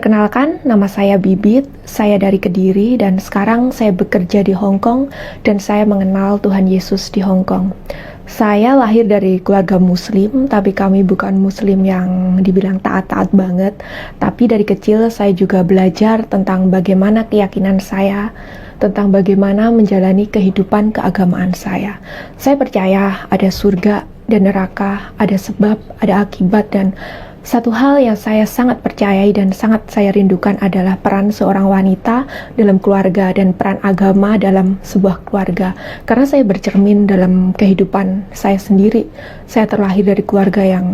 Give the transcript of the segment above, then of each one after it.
Perkenalkan, nama saya Bibit, saya dari Kediri, dan sekarang saya bekerja di Hong Kong, dan saya mengenal Tuhan Yesus di Hong Kong. Saya lahir dari keluarga Muslim, tapi kami bukan Muslim yang dibilang taat-taat banget. Tapi dari kecil saya juga belajar tentang bagaimana keyakinan saya, tentang bagaimana menjalani kehidupan keagamaan saya. Saya percaya ada surga dan neraka, ada sebab, ada akibat, dan satu hal yang saya sangat percayai dan sangat saya rindukan adalah peran seorang wanita dalam keluarga dan peran agama dalam sebuah keluarga. Karena saya bercermin dalam kehidupan saya sendiri. Saya terlahir dari keluarga yang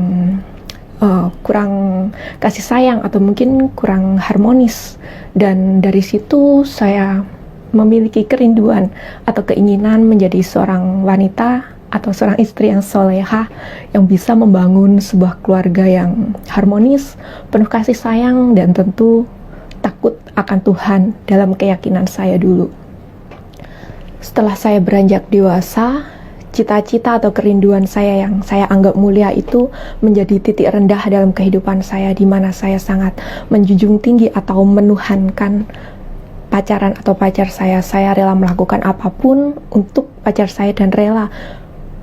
kurang kasih sayang atau mungkin kurang harmonis. Dan dari situ saya memiliki kerinduan atau keinginan menjadi seorang wanita atau seorang istri yang solehah yang bisa membangun sebuah keluarga yang harmonis, penuh kasih sayang, dan tentu takut akan Tuhan dalam keyakinan saya dulu. Setelah saya beranjak dewasa, cita-cita atau kerinduan saya yang saya anggap mulia itu menjadi titik rendah dalam kehidupan saya, di mana saya sangat menjunjung tinggi atau menuhankan pacaran atau pacar saya. Saya rela melakukan apapun untuk pacar saya dan rela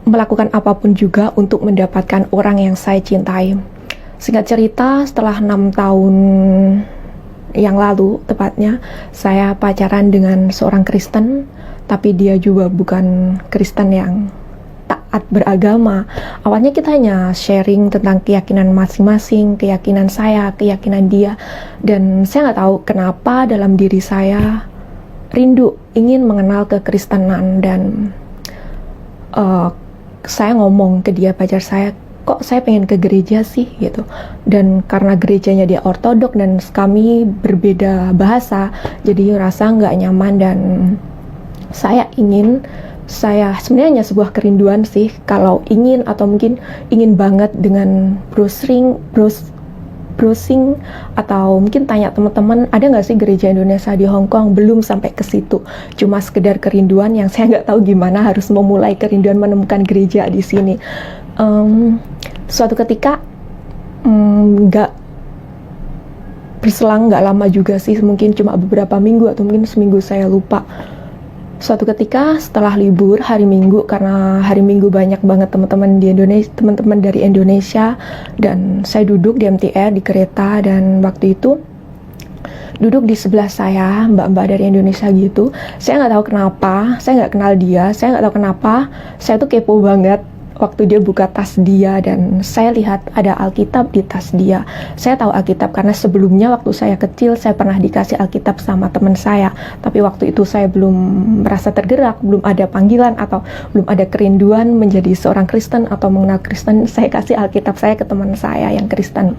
melakukan apapun juga untuk mendapatkan orang yang saya cintai. Singkat cerita, setelah 6 tahun yang lalu tepatnya, saya pacaran dengan seorang Kristen, tapi dia juga bukan Kristen yang taat beragama. Awalnya kita hanya sharing tentang keyakinan masing-masing, keyakinan saya, keyakinan dia, dan saya nggak tahu kenapa dalam diri saya rindu ingin mengenal kekristenan. Dan saya ngomong ke dia, pacar saya, kok saya pengen ke gereja sih gitu. Dan karena gerejanya dia ortodok dan kami berbeda bahasa, jadi rasa nggak nyaman. Dan saya sebenarnya hanya sebuah kerinduan sih, kalau ingin atau mungkin ingin banget dengan browsing atau mungkin tanya teman-teman, ada nggak sih gereja Indonesia di Hong Kong. Belum sampai ke situ, cuma sekedar kerinduan yang saya nggak tahu gimana harus memulai kerinduan menemukan gereja di sini. Suatu ketika nggak berselang nggak lama juga sih, mungkin cuma beberapa minggu atau mungkin seminggu, saya lupa. Suatu ketika setelah libur hari Minggu, karena hari Minggu banyak banget teman-teman di Indonesia, teman-teman dari Indonesia, dan saya duduk di MTR di kereta, dan waktu itu duduk di sebelah saya mbak-mbak dari Indonesia gitu. Saya nggak tahu kenapa, saya nggak kenal dia, saya nggak tahu kenapa, saya tuh kepo banget waktu dia buka tas dia, dan saya lihat ada Alkitab di tas dia. Saya tahu Alkitab karena sebelumnya waktu saya kecil saya pernah dikasih Alkitab sama teman saya, tapi waktu itu saya belum merasa tergerak, belum ada panggilan atau belum ada kerinduan menjadi seorang Kristen atau mengenal Kristen. Saya kasih Alkitab saya ke teman saya yang Kristen.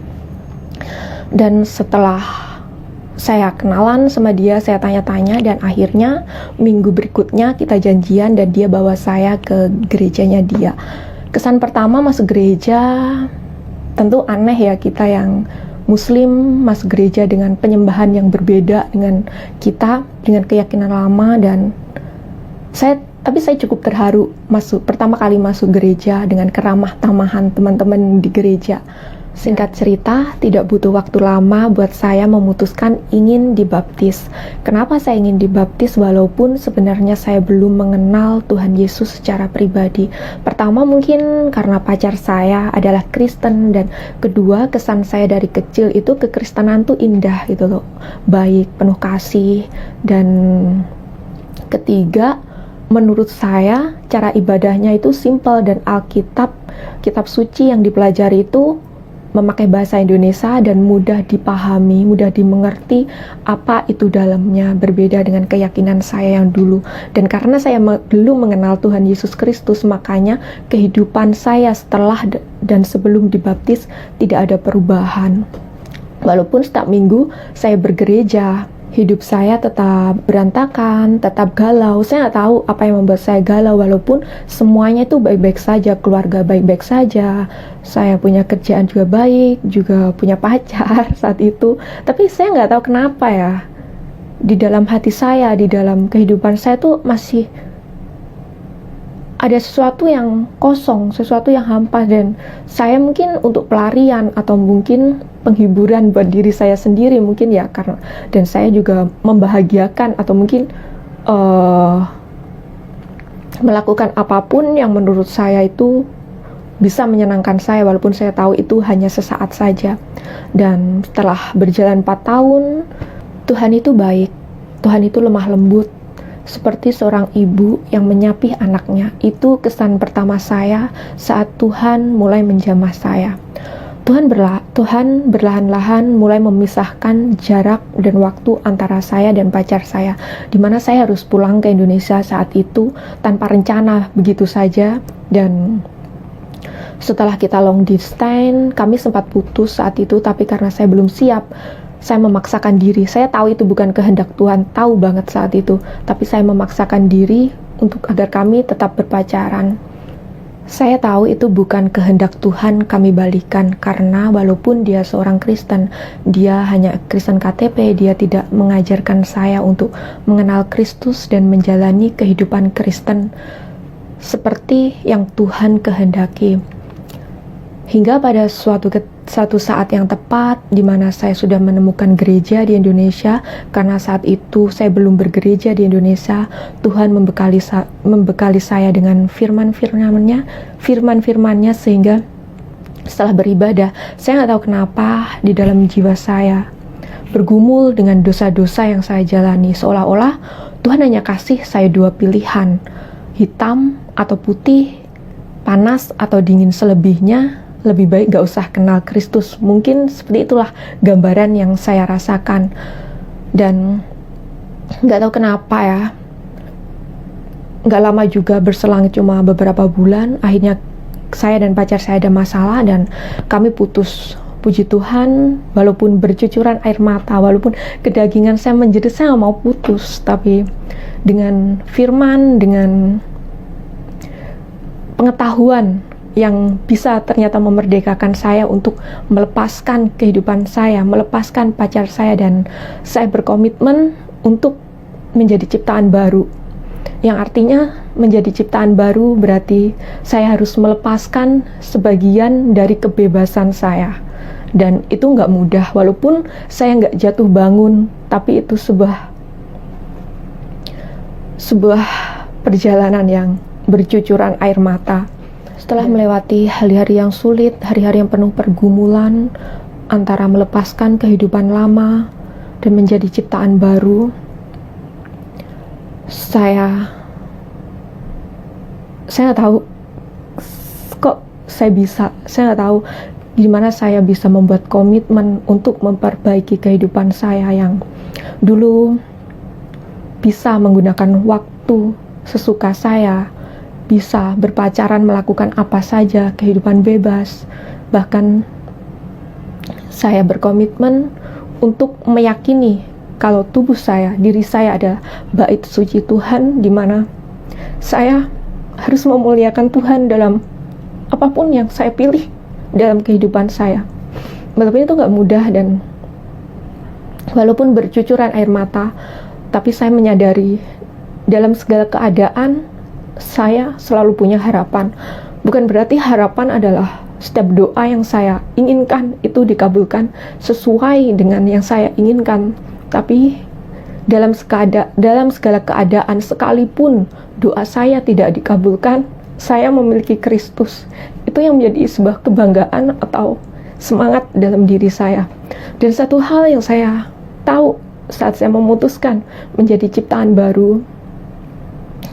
Dan setelah saya kenalan sama dia, saya tanya-tanya, dan akhirnya minggu berikutnya kita janjian dan dia bawa saya ke gerejanya dia. Kesan pertama masuk gereja, tentu aneh ya, kita yang Muslim masuk gereja dengan penyembahan yang berbeda dengan kita, dengan keyakinan lama. Dan tapi saya cukup terharu pertama kali masuk gereja dengan keramah tamahan teman-teman di gereja. Singkat cerita, tidak butuh waktu lama buat saya memutuskan ingin dibaptis. Kenapa saya ingin dibaptis walaupun sebenarnya saya belum mengenal Tuhan Yesus secara pribadi? Pertama mungkin karena pacar saya adalah Kristen, dan kedua kesan saya dari kecil itu kekristenan tuh indah gitu loh, baik, penuh kasih. Dan ketiga, menurut saya cara ibadahnya itu simple, dan Alkitab, kitab suci yang dipelajari itu memakai bahasa Indonesia dan mudah dipahami, mudah dimengerti apa itu dalamnya, berbeda dengan keyakinan saya yang dulu. Dan karena saya belum mengenal Tuhan Yesus Kristus, makanya kehidupan saya setelah dan sebelum dibaptis tidak ada perubahan. Walaupun setiap minggu saya bergereja, hidup saya tetap berantakan, tetap galau. Saya nggak tahu apa yang membuat saya galau, walaupun semuanya itu baik-baik saja, keluarga baik-baik saja, saya punya kerjaan juga baik, juga punya pacar saat itu. Tapi saya nggak tahu kenapa ya, di dalam hati saya, di dalam kehidupan saya tuh masih ada sesuatu yang kosong, sesuatu yang hampa, dan saya mungkin untuk pelarian atau mungkin penghiburan buat diri saya sendiri mungkin ya, karena dan saya juga membahagiakan atau mungkin melakukan apapun yang menurut saya itu bisa menyenangkan saya, walaupun saya tahu itu hanya sesaat saja. Dan setelah berjalan 4 tahun, Tuhan itu baik, Tuhan itu lemah lembut, seperti seorang ibu yang menyapih anaknya. Itu kesan pertama saya saat Tuhan mulai menjamah saya. Tuhan berlahan-lahan mulai memisahkan jarak dan waktu antara saya dan pacar saya, di mana saya harus pulang ke Indonesia saat itu tanpa rencana begitu saja. Dan setelah kita long distance, kami sempat putus saat itu, tapi karena saya belum siap, saya memaksakan diri. Saya tahu itu bukan kehendak Tuhan, tahu banget saat itu, tapi saya memaksakan diri untuk agar kami tetap berpacaran. Saya tahu itu bukan kehendak Tuhan kami balikan, karena walaupun dia seorang Kristen, dia hanya Kristen KTP, dia tidak mengajarkan saya untuk mengenal Kristus dan menjalani kehidupan Kristen seperti yang Tuhan kehendaki. Hingga pada suatu saat yang tepat di mana saya sudah menemukan gereja di Indonesia, karena saat itu saya belum bergereja di Indonesia, Tuhan membekali saya dengan firman-firmannya, sehingga setelah beribadah, saya nggak tahu kenapa di dalam jiwa saya bergumul dengan dosa-dosa yang saya jalani, seolah-olah Tuhan hanya kasih saya 2 pilihan, hitam atau putih, panas atau dingin. Selebihnya lebih baik gak usah kenal Kristus. Mungkin seperti itulah gambaran yang saya rasakan. Dan gak tahu kenapa ya, gak lama juga, berselang cuma beberapa bulan, akhirnya saya dan pacar saya ada masalah dan kami putus. Puji Tuhan, walaupun bercucuran air mata, walaupun kedagingan saya menjerit, saya gak mau putus, tapi dengan firman, dengan pengetahuan yang bisa ternyata memerdekakan saya untuk melepaskan kehidupan saya, melepaskan pacar saya, dan saya berkomitmen untuk menjadi ciptaan baru. Yang artinya menjadi ciptaan baru berarti saya harus melepaskan sebagian dari kebebasan saya. Dan itu nggak mudah, walaupun saya nggak jatuh bangun, tapi itu sebuah perjalanan yang bercucuran air mata. Setelah melewati hari-hari yang sulit, hari-hari yang penuh pergumulan antara melepaskan kehidupan lama dan menjadi ciptaan baru, saya nggak tahu kok saya nggak tahu gimana saya bisa membuat komitmen untuk memperbaiki kehidupan saya yang dulu bisa menggunakan waktu sesuka saya, bisa berpacaran, melakukan apa saja, kehidupan bebas. Bahkan saya berkomitmen untuk meyakini kalau tubuh saya, diri saya adalah bait suci Tuhan, di mana saya harus memuliakan Tuhan dalam apapun yang saya pilih dalam kehidupan saya. Walaupun itu gak mudah dan walaupun bercucuran air mata, tapi saya menyadari dalam segala keadaan saya selalu punya harapan. Bukan berarti harapan adalah setiap doa yang saya inginkan itu dikabulkan sesuai dengan yang saya inginkan. Tapi dalam segala keadaan, sekalipun doa saya tidak dikabulkan, saya memiliki Kristus. Itu yang menjadi sebuah kebanggaan atau semangat dalam diri saya. Dan satu hal yang saya tahu saat saya memutuskan menjadi ciptaan baru,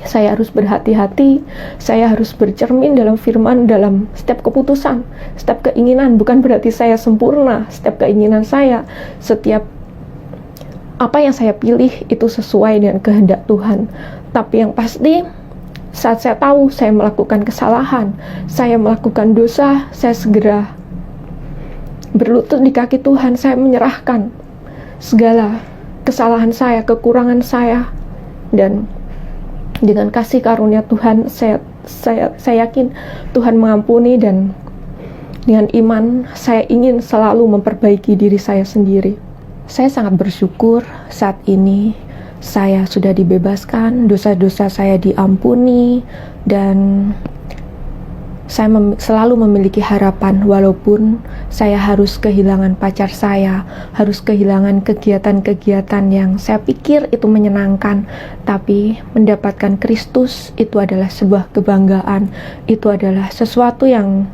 saya harus berhati-hati, saya harus bercermin dalam firman, dalam setiap keputusan, setiap keinginan. Bukan berarti saya sempurna, setiap keinginan saya, setiap apa yang saya pilih itu sesuai dengan kehendak Tuhan. Tapi yang pasti, saat saya tahu saya melakukan kesalahan, saya melakukan dosa, saya segera berlutut di kaki Tuhan. Saya menyerahkan segala kesalahan saya, kekurangan saya, dan dengan kasih karunia Tuhan, saya yakin Tuhan mengampuni. Dan dengan iman, saya ingin selalu memperbaiki diri saya sendiri. Saya sangat bersyukur saat ini saya sudah dibebaskan, dosa-dosa saya diampuni, dan saya selalu memiliki harapan walaupun saya harus kehilangan pacar saya, harus kehilangan kegiatan-kegiatan yang saya pikir itu menyenangkan, tapi mendapatkan Kristus itu adalah sebuah kebanggaan, itu adalah sesuatu yang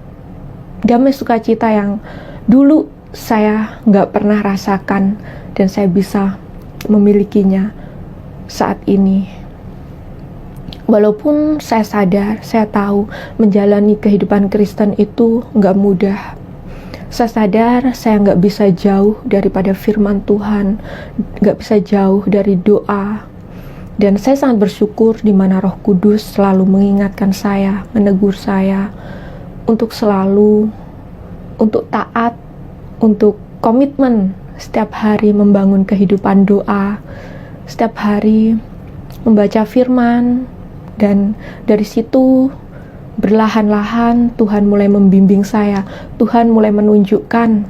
damai sukacita yang dulu saya nggak pernah rasakan dan saya bisa memilikinya saat ini. Walaupun saya sadar, saya tahu menjalani kehidupan Kristen itu nggak mudah. Saya sadar saya nggak bisa jauh daripada firman Tuhan, nggak bisa jauh dari doa. Dan saya sangat bersyukur di mana Roh Kudus selalu mengingatkan saya, menegur saya untuk selalu, untuk taat, untuk komitmen setiap hari membangun kehidupan doa, setiap hari membaca firman. Dan dari situ berlahan-lahan Tuhan mulai membimbing saya, Tuhan mulai menunjukkan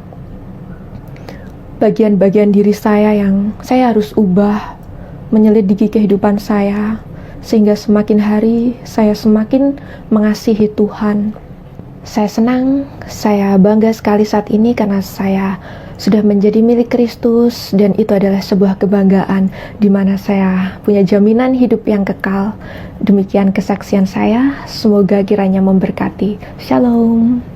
bagian-bagian diri saya yang saya harus ubah, menyelidiki kehidupan saya, sehingga semakin hari saya semakin mengasihi Tuhan. Saya senang, saya bangga sekali saat ini karena saya sudah menjadi milik Kristus, dan itu adalah sebuah kebanggaan di mana saya punya jaminan hidup yang kekal. Demikian kesaksian saya, semoga kiranya memberkati. Shalom.